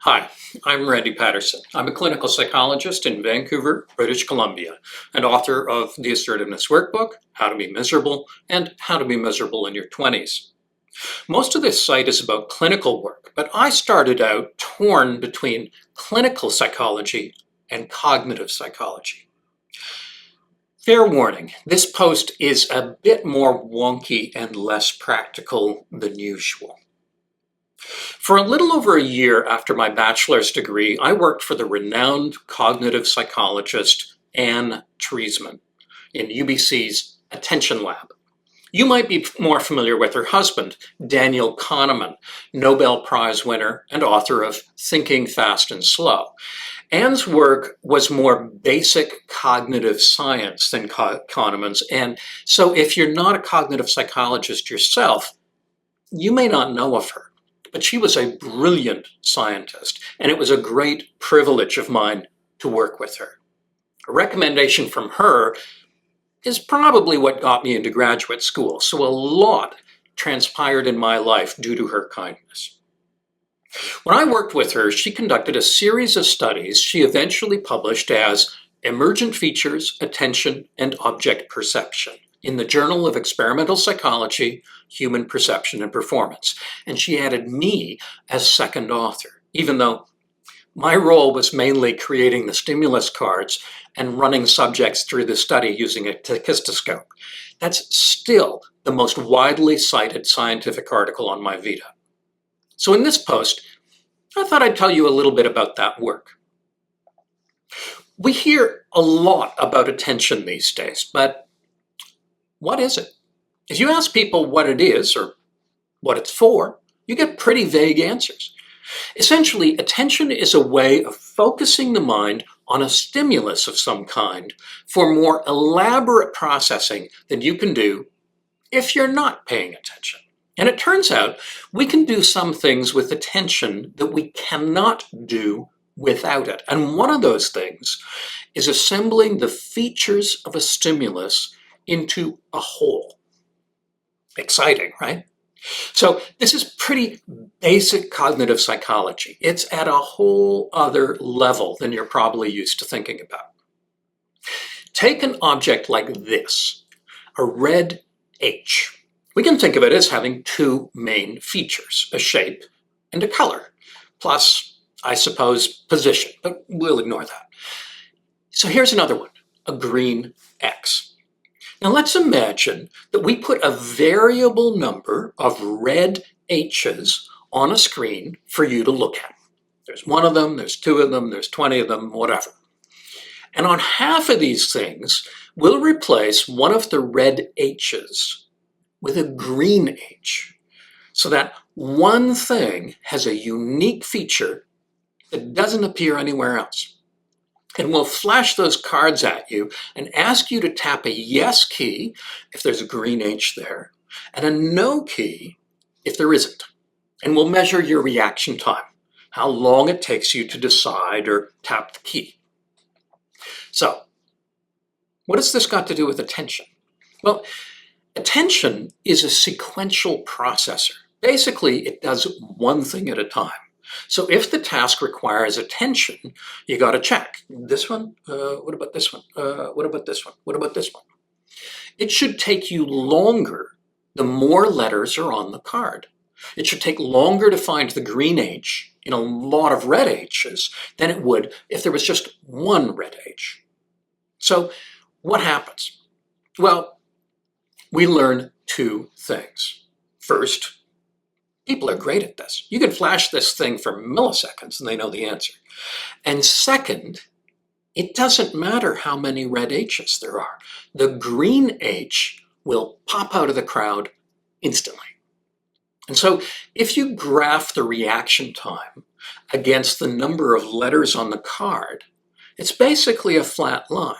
Hi, I'm Randy Patterson. I'm a clinical psychologist in Vancouver, British Columbia, and author of the Assertiveness Workbook, How to Be Miserable, and How to Be Miserable in Your 20s. Most of this site is about clinical work, but I started out torn between clinical psychology and cognitive psychology. Fair warning, this post is a bit more wonky and less practical than usual. For a little over a year after my bachelor's degree, I worked for the renowned cognitive psychologist Anne Treisman in UBC's Attention Lab. You might be more familiar with her husband, Daniel Kahneman, Nobel Prize winner and author of Thinking Fast and Slow. Anne's work was more basic cognitive science than Kahneman's, and so if you're not a cognitive psychologist yourself, you may not know of her. But she was a brilliant scientist, and it was a great privilege of mine to work with her. A recommendation from her is probably what got me into graduate school, so a lot transpired in my life due to her kindness. When I worked with her, she conducted a series of studies she eventually published as Emergent Features, Attention, and Object Perception in the Journal of Experimental Psychology, Human Perception and Performance. And she added me as second author, even though my role was mainly creating the stimulus cards and running subjects through the study using a tachistoscope. That's still the most widely cited scientific article on my Vita. So in this post, I thought I'd tell you a little bit about that work. We hear a lot about attention these days, but what is it? If you ask people what it is or what it's for, you get pretty vague answers. Essentially, attention is a way of focusing the mind on a stimulus of some kind for more elaborate processing than you can do if you're not paying attention. And it turns out we can do some things with attention that we cannot do without it. And one of those things is assembling the features of a stimulus into a whole. Exciting, right? So this is pretty basic cognitive psychology. It's at a whole other level than you're probably used to thinking about. Take an object like this, a red H. We can think of it as having two main features, a shape and a color, plus, I suppose, position, but we'll ignore that. So here's another one, a green X. Now let's imagine that we put a variable number of red H's on a screen for you to look at. There's one of them, there's two of them, there's 20 of them, whatever. And on half of these things, we'll replace one of the red H's with a green H, so that one thing has a unique feature that doesn't appear anywhere else. And we'll flash those cards at you and ask you to tap a yes key if there's a green H there, and a no key if there isn't. And we'll measure your reaction time, how long it takes you to decide or tap the key. So, what has this got to do with attention? Well, attention is a sequential processor. Basically, it does one thing at a time. So if the task requires attention, you got to check. This one? What about this one? What about this one? What about this one? It should take you longer the more letters are on the card. It should take longer to find the green H in a lot of red H's than it would if there was just one red H. So what happens? Well, we learn two things. First, people are great at this. You can flash this thing for milliseconds and they know the answer. And second, it doesn't matter how many red H's there are. The green H will pop out of the crowd instantly. And so if you graph the reaction time against the number of letters on the card, it's basically a flat line.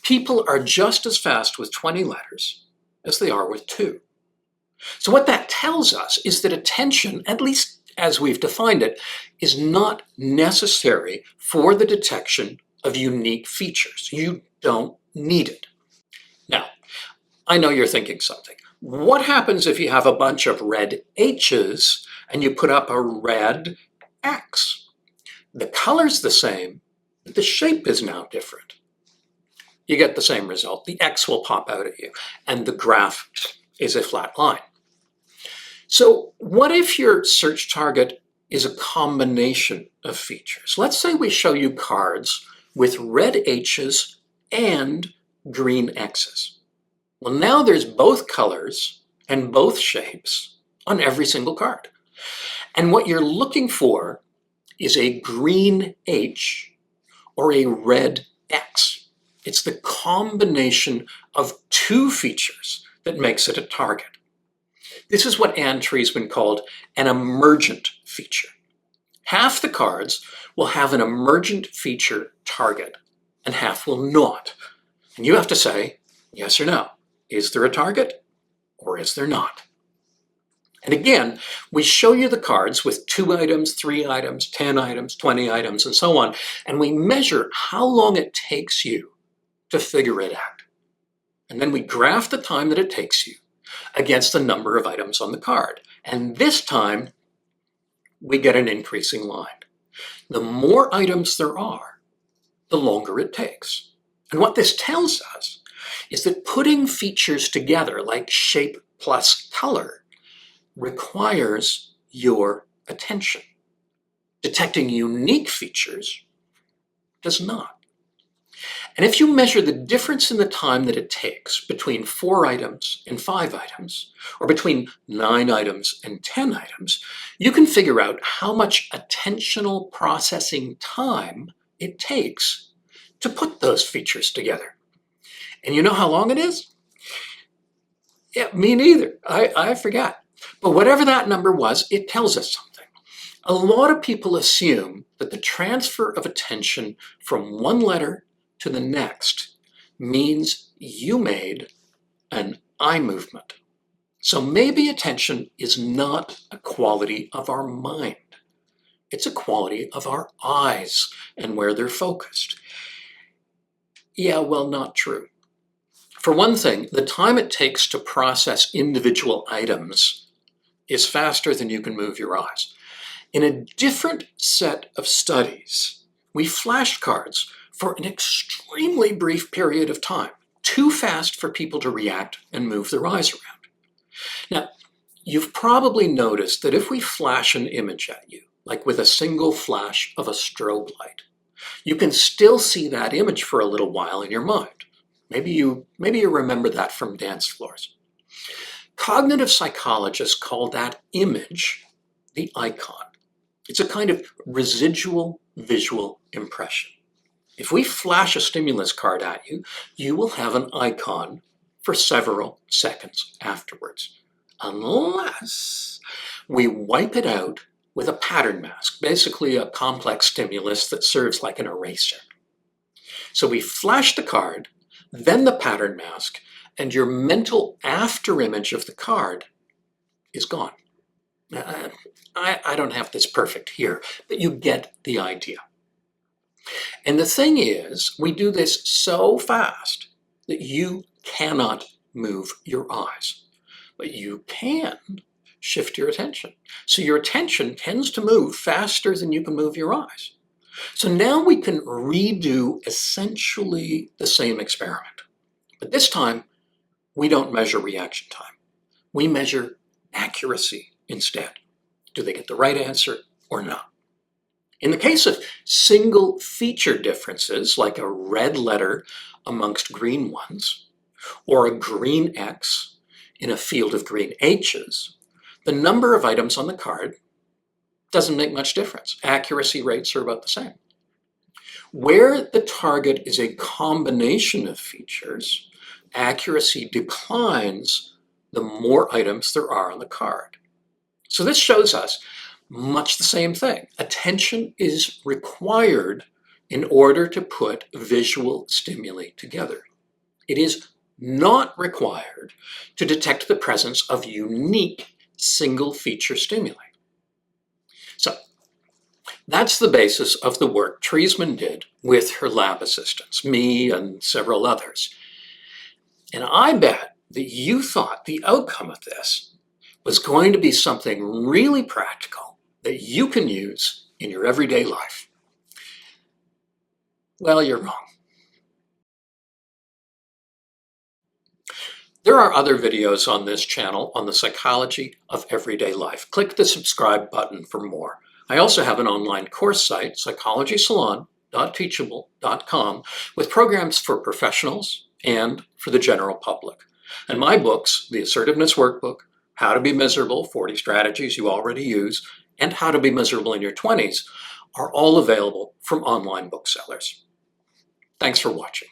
People are just as fast with 20 letters as they are with 2. So what that tells us is that attention, at least as we've defined it, is not necessary for the detection of unique features. You don't need it. Now, I know you're thinking something. What happens if you have a bunch of red H's and you put up a red X? The color's the same, but the shape is now different. You get the same result. The X will pop out at you, and the graph is a flat line. So what if your search target is a combination of features? Let's say we show you cards with red H's and green X's. Well, now there's both colors and both shapes on every single card. And what you're looking for is a green H or a red X. It's the combination of two features that makes it a target. This is what Anne Treisman called an emergent feature. Half the cards will have an emergent feature target, and half will not. And you have to say, yes or no. Is there a target, or is there not? And again, we show you the cards with 2 items, 3 items, 10 items, 20 items, and so on, and we measure how long it takes you to figure it out. And then we graph the time that it takes you against the number of items on the card. And this time, we get an increasing line. The more items there are, the longer it takes. And what this tells us is that putting features together, like shape plus color, requires your attention. Detecting unique features does not. And if you measure the difference in the time that it takes between 4 items and 5 items, or between 9 items and 10 items, you can figure out how much attentional processing time it takes to put those features together. And you know how long it is? Yeah, me neither. I forgot. But whatever that number was, it tells us something. A lot of people assume that the transfer of attention from one letter to the next means you made an eye movement. So maybe attention is not a quality of our mind. It's a quality of our eyes and where they're focused. Yeah, well, not true. For one thing, the time it takes to process individual items is faster than you can move your eyes. In a different set of studies, we flashed cards for an extremely brief period of time, too fast for people to react and move their eyes around. Now, you've probably noticed that if we flash an image at you, like with a single flash of a strobe light, you can still see that image for a little while in your mind. Maybe you remember that from dance floors. Cognitive psychologists call that image the icon. It's a kind of residual visual impression. If we flash a stimulus card at you, you will have an icon for several seconds afterwards, unless we wipe it out with a pattern mask, basically a complex stimulus that serves like an eraser. So we flash the card, then the pattern mask, and your mental afterimage of the card is gone. I don't have this perfect here, but you get the idea. And the thing is, we do this so fast that you cannot move your eyes, but you can shift your attention. So your attention tends to move faster than you can move your eyes. So now we can redo essentially the same experiment, but this time we don't measure reaction time. We measure accuracy instead. Do they get the right answer or not? In the case of single feature differences, like a red letter amongst green ones, or a green X in a field of green H's, the number of items on the card doesn't make much difference. Accuracy rates are about the same. Where the target is a combination of features, accuracy declines the more items there are on the card. So this shows us much the same thing. Attention is required in order to put visual stimuli together. It is not required to detect the presence of unique single feature stimuli. So that's the basis of the work Treisman did with her lab assistants, me and several others. And I bet that you thought the outcome of this was going to be something really practical that you can use in your everyday life. Well, you're wrong. There are other videos on this channel on the psychology of everyday life. Click the subscribe button for more. I also have an online course site, psychologysalon.teachable.com, with programs for professionals and for the general public. And my books, The Assertiveness Workbook, How to Be Miserable, 40 Strategies You Already Use, and How to Be Miserable in Your 20s, are all available from online booksellers. Thanks for watching.